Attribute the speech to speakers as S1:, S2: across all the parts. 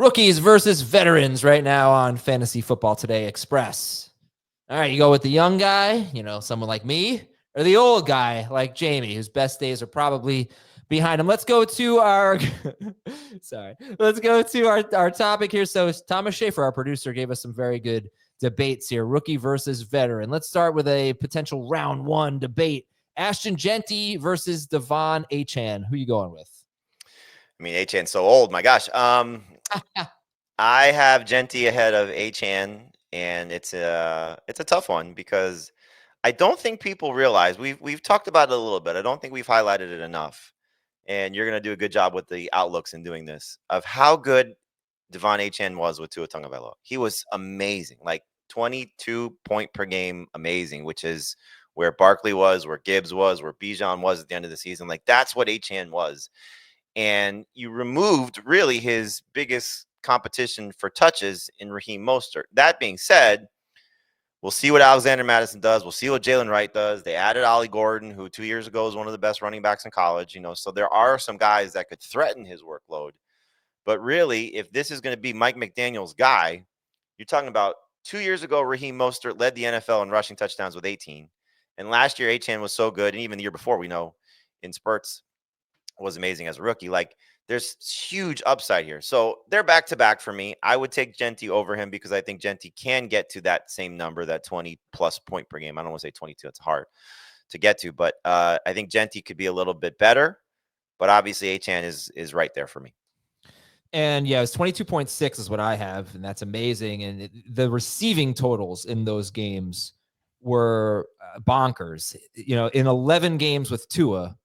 S1: Rookies versus veterans right now on Fantasy Football Today Express. All right, you go with the young guy, someone like me, or the old guy like Jamie, whose best days are probably behind him. Let's go to our Let's go to our topic here. So Thomas Schaefer, our producer, gave us some very good debates here. Rookie versus veteran. Let's start with a potential round one debate. Ashton Jeanty versus Devon Achan. Who are you going with?
S2: I mean, Achan's so old. My gosh. I have Genty ahead of Achan, and it's a tough one because I don't think people realize we've talked about it a little bit. I don't think we've highlighted it enough. And you're going to do a good job with the outlooks in doing this of how good Devon Achan was with Tua Tagovailoa. He was amazing, like 22 point per game, amazing, which is where Barkley was, where Gibbs was, where Bijan was at the end of the season. Like that's what Achan was. And you removed really his biggest competition for touches in Raheem Mostert. That being said, we'll see what Alexander Madison does. We'll see what Jalen Wright does. They added Ollie Gordon, who 2 years ago was one of the best running backs in college. So there are some guys that could threaten his workload. But really, if this is going to be Mike McDaniel's guy, you're talking about 2 years ago, Raheem Mostert led the NFL in rushing touchdowns with 18. And last year, Achan was so good. And even the year before, we know in spurts, was amazing as a rookie. Like there's huge upside here. So they're back to back for me. I would take Genty over him because I think Genty can get to that same number, that 20 plus point per game. I don't want to say 22. It's hard to get to, but I think Genty could be a little bit better, but obviously Achan is right there for me.
S1: And yeah, it's 22.6 is what I have. And that's amazing. And the receiving totals in those games were bonkers. In 11 games with Tua,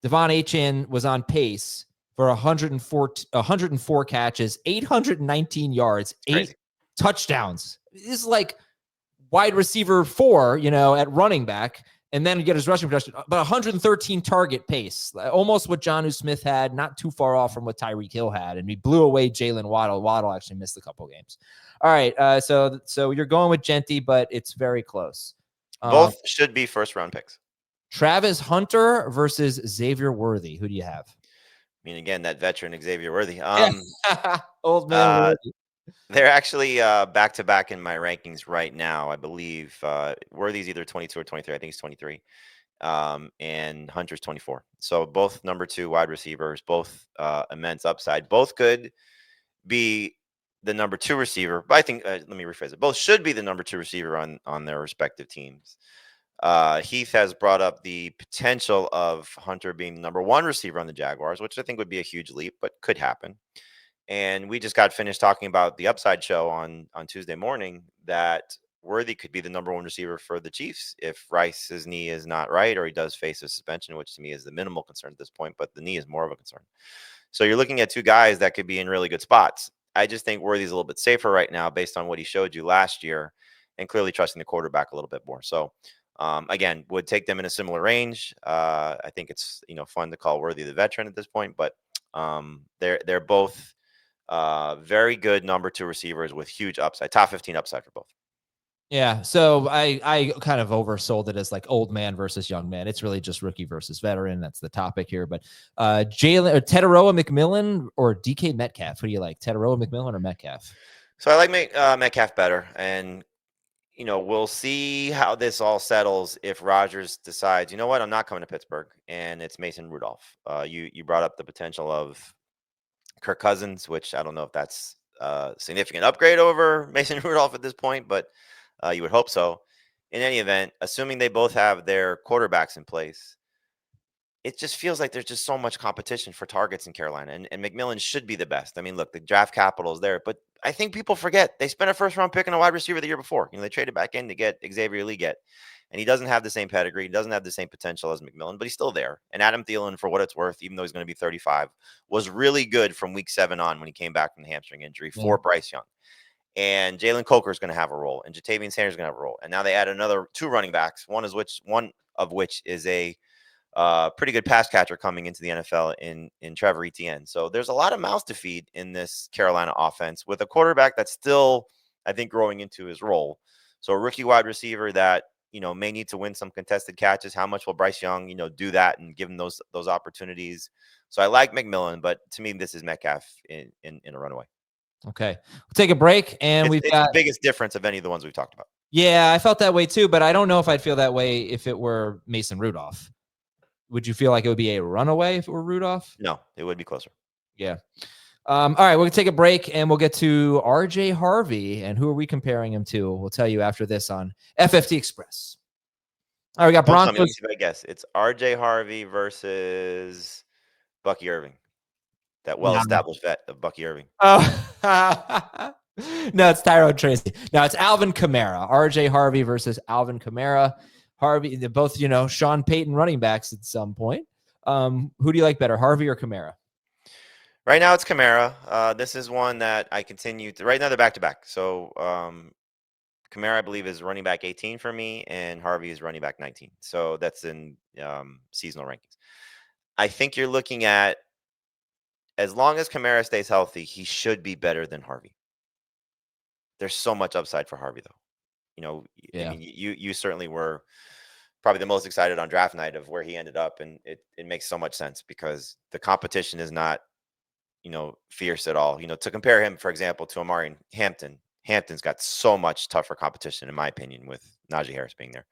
S1: Devon Achan was on pace for 104 catches, 819 yards, 8 touchdowns. This is like wide receiver 4, at running back, and then get his rushing production, but 113 target pace, almost what Jonnu Smith had, not too far off from what Tyreek Hill had, and we blew away Jalen Waddle. Waddle actually missed a couple games. All right, so you're going with Genty, but it's very close.
S2: Both should be first-round picks.
S1: Travis Hunter versus Xavier Worthy. Who do you have?
S2: I mean, again, that veteran Xavier Worthy.
S1: Old man Worthy.
S2: They're actually back-to-back in my rankings right now. I believe Worthy's either 22 or 23. I think he's 23. And Hunter's 24. So both number 2 wide receivers, both immense upside. Both could be the number 2 receiver. But I think, let me rephrase it. Both should be the number 2 receiver on their respective teams. Heath has brought up the potential of Hunter being the number 1 receiver on the Jaguars, which I think would be a huge leap, but could happen. And we just got finished talking about the Upside Show on Tuesday morning that Worthy could be the number 1 receiver for the Chiefs if Rice's knee is not right or he does face a suspension, which to me is the minimal concern at this point, but the knee is more of a concern. So you're looking at 2 guys that could be in really good spots. I just think Worthy's a little bit safer right now based on what he showed you last year and clearly trusting the quarterback a little bit more. So again, would take them in a similar range. I think it's fun to call Worthy the veteran at this point, but they're both very good number 2 receivers with huge upside, top 15 upside for both.
S1: Yeah, so I kind of oversold it as like old man versus young man. It's really just rookie versus veteran. That's the topic here. But Tetairoa McMillan or DK Metcalf? Who do you like, Tetairoa McMillan or Metcalf?
S2: So I like Metcalf better, and we'll see how this all settles if Rodgers decides, you know what, I'm not coming to Pittsburgh, and it's Mason Rudolph. You brought up the potential of Kirk Cousins, which I don't know if that's a significant upgrade over Mason Rudolph at this point, but you would hope so. In any event, assuming they both have their quarterbacks in place, it just feels like there's just so much competition for targets in Carolina, and McMillan should be the best. I mean, look, the draft capital is there, but I think people forget they spent a first-round pick on a wide receiver the year before. They traded back in to get Xavier Worthy, and he doesn't have the same pedigree. He doesn't have the same potential as McMillan, but he's still there. And Adam Thielen, for what it's worth, even though he's going to be 35, was really good from week 7 on when he came back from the hamstring injury for Bryce Young. And Jalen Coker is going to have a role, and Jatavian Sanders is going to have a role. And now they add another 2 running backs, one of which is a pretty good pass catcher coming into the NFL in Trevor Etienne. So there's a lot of mouths to feed in this Carolina offense with a quarterback that's still, I think, growing into his role. So a rookie wide receiver that, may need to win some contested catches. How much will Bryce Young, do that and give him those opportunities? So I like McMillan, but to me, this is Metcalf in a runaway.
S1: Okay. We'll take a break, and
S2: It's the biggest difference of any of the ones we've talked about.
S1: Yeah, I felt that way too, but I don't know if I'd feel that way if it were Mason Rudolph. Would you feel like it would be a runaway if it were Rudolph?
S2: No, it would be closer.
S1: Yeah. All right, we're going to take a break, and we'll get to RJ Harvey, and who are we comparing him to? We'll tell you after this on FFT Express. All right, we got Broncos.
S2: Let me see if I guess. It's RJ Harvey versus Bucky Irving. That well-established vet of Bucky Irving.
S1: Oh. No, it's Tyrone Tracy. No, it's Alvin Kamara. RJ Harvey versus Alvin Kamara. Harvey, they're both, Sean Payton running backs at some point. Who do you like better, Harvey or Kamara?
S2: Right now, it's Kamara. This is one that I continue to. Right now, they're back-to-back. So, Kamara, I believe, is running back 18 for me, and Harvey is running back 19. So that's in seasonal rankings. I think you're looking at, as long as Kamara stays healthy, he should be better than Harvey. There's so much upside for Harvey, though.
S1: Yeah.
S2: I mean, you certainly were probably the most excited on draft night of where he ended up, and it makes so much sense because the competition is not, fierce at all. To compare him, for example, to Omarion Hampton. Hampton's got so much tougher competition, in my opinion, with Najee Harris being there.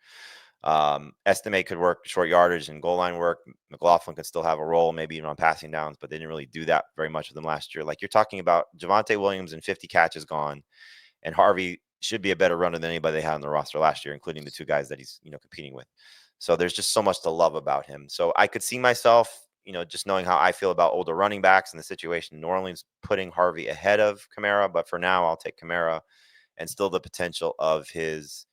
S2: Estimate could work short yardage and goal line work. McLaughlin could still have a role, maybe even on passing downs, but they didn't really do that very much with them last year. Like you're talking about Javonte Williams and 50 catches gone, and Harvey should be a better runner than anybody they had on the roster last year, including the two guys that he's, competing with. So there's just so much to love about him. So I could see myself, just knowing how I feel about older running backs and the situation in New Orleans, putting Harvey ahead of Kamara. But for now, I'll take Kamara, and still the potential of his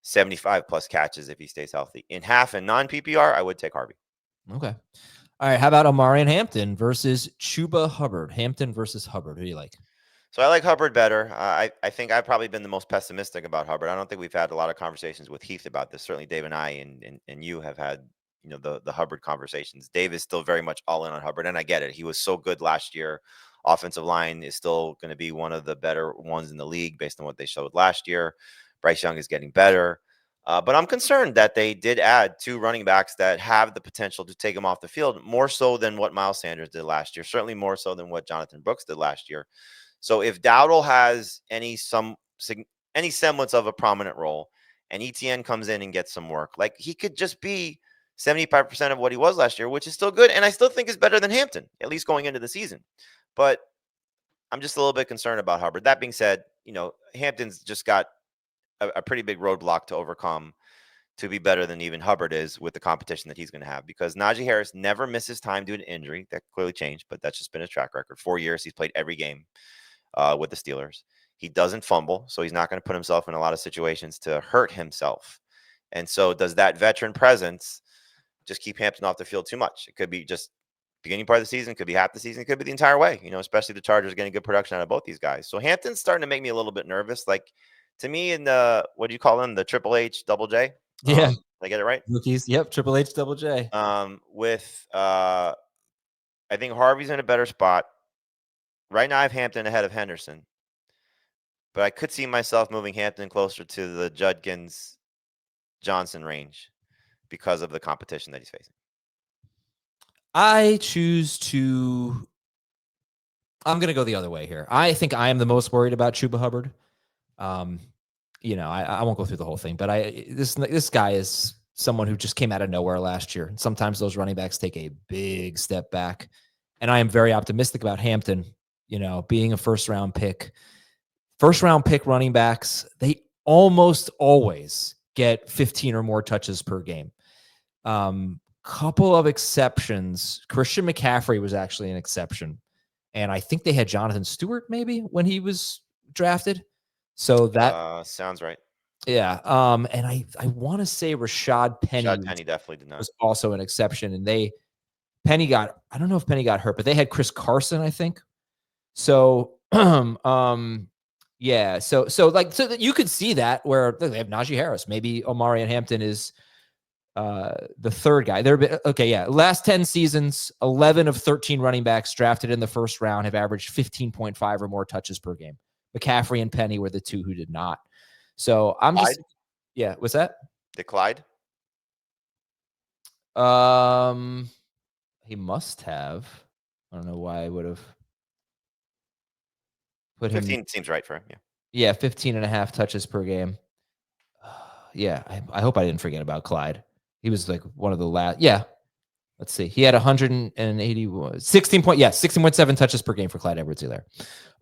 S2: 75 plus catches if he stays healthy. In half and non-PPR, I would take Harvey.
S1: Okay. All right. How about Omarion Hampton versus Chuba Hubbard? Hampton versus Hubbard. Who do you like?
S2: So I like Hubbard better. I think I've probably been the most pessimistic about Hubbard. I don't think we've had a lot of conversations with Heath about this. Certainly Dave and I and you have had, the Hubbard conversations. Dave is still very much all in on Hubbard, and I get it. He was so good last year. Offensive line is still going to be one of the better ones in the league based on what they showed last year. Bryce Young is getting better. But I'm concerned that they did add two running backs that have the potential to take him off the field, more so than what Miles Sanders did last year, certainly more so than what Jonathan Brooks did last year. So if Dowdle has any semblance of a prominent role, and ETN comes in and gets some work, like he could just be 75% of what he was last year, which is still good, and I still think is better than Hampton, at least going into the season. But I'm just a little bit concerned about Hubbard. That being said, Hampton's just got a pretty big roadblock to overcome to be better than even Hubbard is with the competition that he's going to have, because Najee Harris never misses time due to injury. That clearly changed, but that's just been his track record. 4 years, he's played every game with the Steelers. He doesn't fumble, so he's not going to put himself in a lot of situations to hurt himself. And so does that veteran presence just keep Hampton off the field too much? It could be just beginning part of the season, could be half the season, it could be the entire way, especially the Chargers getting good production out of both these guys. So Hampton's starting to make me a little bit nervous. Like, to me, in the, what do you call them? The Triple H Double J?
S1: Yeah.
S2: Did I get it right?
S1: Rookies. Yep. Triple H Double J.
S2: I think Harvey's in a better spot. Right now I have Hampton ahead of Henderson, but I could see myself moving Hampton closer to the Judkins Johnson range because of the competition that he's facing.
S1: I'm going to go the other way here. I think I am the most worried about Chuba Hubbard. I won't go through the whole thing, but this guy is someone who just came out of nowhere last year. And sometimes those running backs take a big step back. And I am very optimistic about Hampton, being a first round pick running backs. They almost always get 15 or more touches per game. Couple of exceptions. Christian McCaffrey was actually an exception. And I think they had Jonathan Stewart maybe when he was drafted. So that
S2: sounds right.
S1: Yeah. And I want to say Rashad Penny
S2: definitely did not.
S1: Was also an exception. And I don't know if Penny got hurt, but they had Chris Carson, I think. So yeah. So that you could see that where they have Najee Harris. Maybe Omarion Hampton is the third guy. Last 10 seasons, 11 of 13 running backs drafted in the first round have averaged 15.5 or more touches per game. McCaffrey and Penny were the two who did not. So I'm
S2: Clyde?
S1: What's that?
S2: Did Clyde?
S1: He must have. I don't know why I would have. Put
S2: 15
S1: him.
S2: seems right for him. Yeah.
S1: Yeah, 15 and a half touches per game. Yeah, I hope I didn't forget about Clyde. He was like one of the last. Yeah, let's see. He had 16.7 touches per game for Clyde Edwards-Helaire.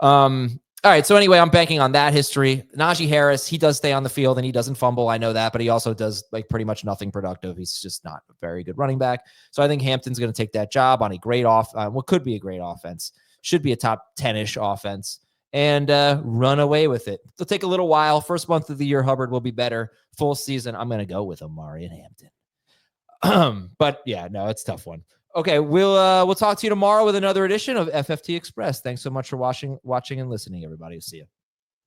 S1: All right. So anyway, I'm banking on that history. Najee Harris, he does stay on the field and he doesn't fumble. I know that, but he also does like pretty much nothing productive. He's just not a very good running back. So I think Hampton's going to take that job on a great what could be a great offense. Should be a top 10-ish offense and run away with it. It'll take a little while. First month of the year, Hubbard will be better. Full season, I'm going to go with Omarion Hampton. But yeah, no, it's a tough one. Okay, we'll talk to you tomorrow with another edition of FFT Express. Thanks so much for watching and listening, everybody. See you.